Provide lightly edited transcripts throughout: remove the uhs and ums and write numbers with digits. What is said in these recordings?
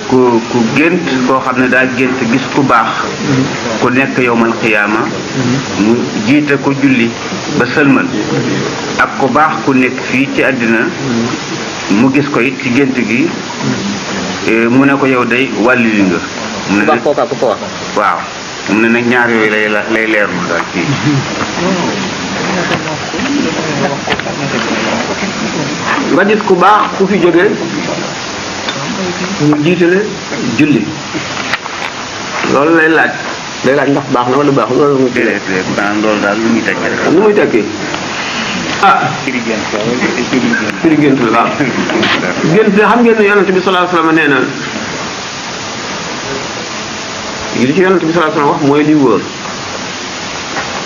ku gént koo xam ne daa gént gis ku baax ku nekk yowmal xiyaama mu jiite ko julli ba sëlmal ak ku baax ku nekk fii ci àddina mu gis ko it ci gént gi mu ne ko yow day wàllu li nga mu ne nag waaw mu ne nag ñaar yooyu lay leerlu daal fii nga gis ku baax ku fi jógee mu jiitale julli loolu lay laaj ndax baax na wala baaxul loolu mu loolu daal lu muy tekki rek lu muy tekki firi gént la waaw gént xam ngeen ne yonent bi sallallahu alayhi wasallam nee na li ci yonent bi sallallahu alayhi wasallam wax mooy li wóor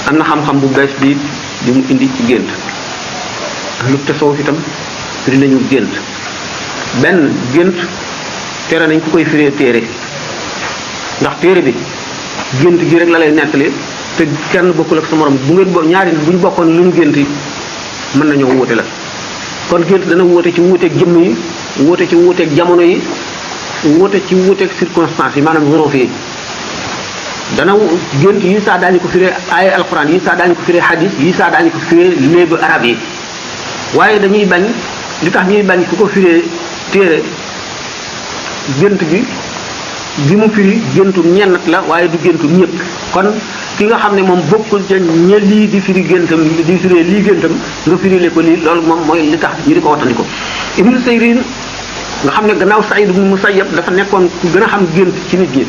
am na xam-xam bu bees bi di mu indi ci gént lu tasawuf itam firi nañu gént benn gént tere nañ ku koy firee téere ndax téere bi gént gi rek la lay nettali te kenn bokkul ak sa morom bu ngeen ñaari bu ñu bokkoon lu ñu gént mën nañoo wuute la kon gént dana wuute ci wuuteeg jëmm yi wuute ci wuuteeg jamono yi wuute ci wuuteeg circonstances yi maanaam zorof yi dana gént yi saa daañu ko firee ay alquran yi saa daañu ko firee hadis yi saa daañu ko firee léebu arab yi waaye dañuy bañ li tax ñuy bañ ku ko firee téere gént gi mu firi géntu ñennat la waaye du géntu ñëpp kon ki nga xam ne moom bokkul ca ña lii di firi géntam di firee lii géntam nga firile ko lii loolu moom mooy li tax ñu di ko wattandiko Ibnu Sayrin nga xam ne gannaaw Saïd ibn Musayyab dafa nekkoon ku gën a xam gént ci nit ñi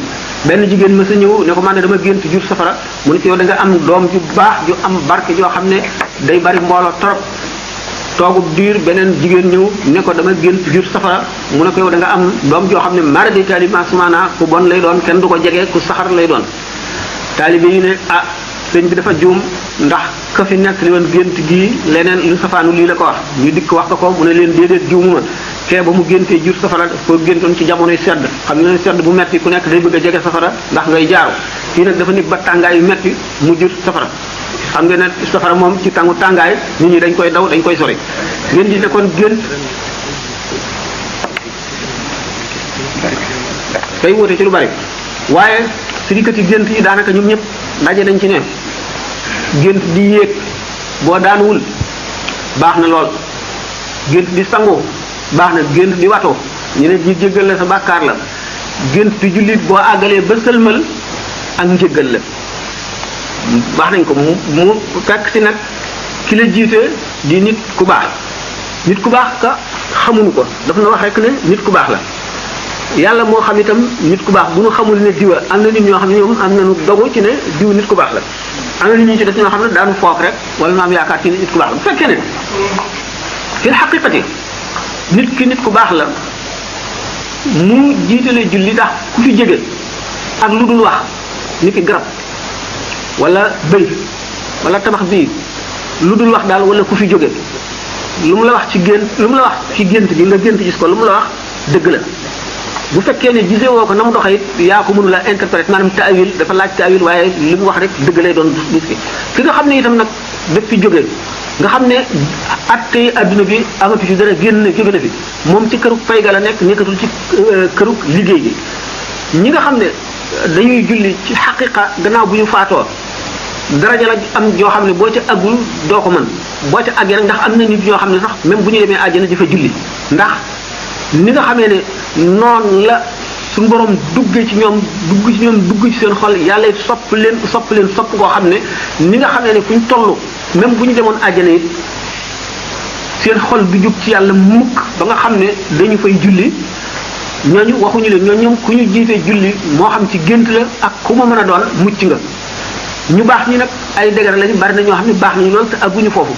benn jigéen ma sa ñëw ne ko man ne dama gént jur safara mu ne ko yow da nga am doom ju baax ju am barke joo xam ne day bari mbooloo torop toogub diir beneen jigéen ñëw ne ko dama gént jur safara mu ne ko yow da nga am doom joo xam ne mara de taalima sumaana ku bon lay doon kenn du ko jege ku saxar lay doon taalibe yi ne sëñ bi dafa juum ndax ka fi nekk li woon gént gii leneen lu safaanu lii la ko wax ñu dikk wax ko mu ne leen déedéet juumuma kee ba mu géntee jur safara ko géntoon ci jamonoy sedd xam nga ne sedd bu metti ku nekk day bëgg a jege safara ndax ngay jaaru kii nag dafa nekk ba tàngaay yu metti mu jur safara xam nga ne safara moom ci tàngu tàngaay nit ñi dañ koy daw dañ koy sori ngeen di ne kon gént day wóote ci lu bari waaye firikati gént yi daanaka ñoom ñëpp daje nañ ci ne gént di yéeg boo daanuwul baax na lool gént di sangoo baax na gént di watoo ñu ne ji jéggal la sa bàkkaar la gént di jullit boo àggalee ba sëlmal ak njéggal la baax nañ ko mu fekk si nag ki la jiite di nit ku baax ka xamuñu ko dafa na wax rek ne nit ku baax la yàlla moo xam itam nit ku baax bu ñu xamul ne diwa am na nit ñoo xam ne ñoom am nañu dogu ci ne diw nit ku baax la am na nit ñi ci def ñoo xam ne daanu foog rek wala ñu am yaakaar ci ne nit ku baax la bu fekkee ne fil xaqiqati nit ku baax la mu jiitale julli tax ku fi jege ak lu dul wax ni ki garab wala bëy wala tabax bii lu dul wax daal wala ku fi jóge lu mu la wax ci gént lu mu la wax ci gént gi nga gént gis ko lu mu la wax dëgg la bu fekkee ne gisee woo ko na mu doxee it yaa ko mënula interpréter maanaam taawil dafa laaj taawil waaye li mu wax rek dëgg lay doon gis ki nga xam ne itam nag daf fi jóge nga xam ne attey adduna bi amatu ci dara génn jóge na fi moom ci kërug fay ga la nekkatul ci kërug liggéey gi ñi nga xam ne dañuy julli ci xaqiqa gannaaw bu ñu faatoo daraja la am joo xam ne boo ca àggul doo ko mën boo ca àggee nag ndax am na nit ñoo xam ne sax même bu ñu demee àjjana di fa julli ndax ni nga xamee ne noonu la suñu borom dugg ci ñoom dugg ci seen xol yàlla sopp leen sopp koo xam ne ni nga xamee ne fu ñu toll même bu ñu demoon àjjana it seen xol du jug ci yàlla mukk ba nga xam ne dañu fay julli ñooñu waxuñu leen ñoom ku ñu jiitee julli moo xam ci gént la ak ku ma mën a doon mucc nga ñu baax ñi nag ay dégare lañu bari na ñoo xam ne baax nañu lool te agguñu foofu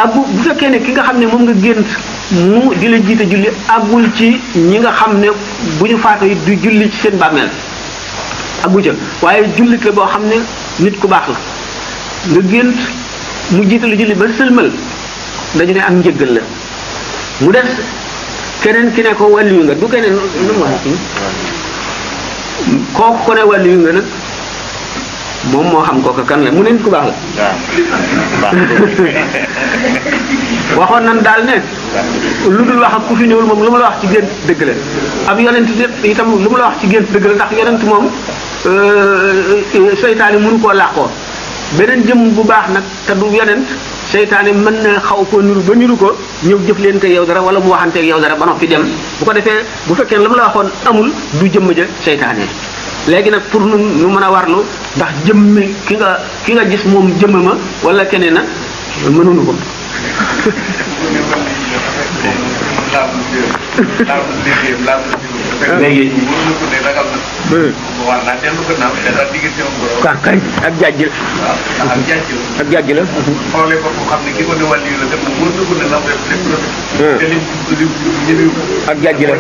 aggu bu fekkee ne ki nga xam ne moom nga gént mu di la jiite julli aggul ci ñi nga xam ne bu ñu faatoo it du julli ci seen bàmmeel aggu ca waaye jullit la boo xam ne nit ku baax la nga gént mu jiite lu julli ba sëlmal dañu ne ak njëggal la mu des keneen ki ne ko wàllu nga du keneen lu mu wax kooku ko ne wàllu nga nag moom moo xam kooka kan la mu ne nit ku baax la waxoon nan daal ne lu dul wax ak ku fi ñëwul moom lu ma la wax ci gént dëgg la ab yonent itam lu ma la wax ci gént dëgg la ndax yonent moom seytaane mënu koo làqoo beneen jëm bu baax nag te du yonent seytaane mën na xaw koo niru ba niru ko ñëw jëflante yow dara wala mu waxanteeg yow dara ba noppi dem bu ko defee bu fekkee la ma la waxoon amul du jëmm ja seytaane léegi nag pour nu mën a warlu ndax jëmmi ki nga gis moom jëmm ma wala keneen na mënuñu ko léegi kañ ak jàjj la ak jàjj la xoolee ko xam ne ki ko ne wàllu la te mu wóor na ko ne la def lépp la te lim ak jàjj la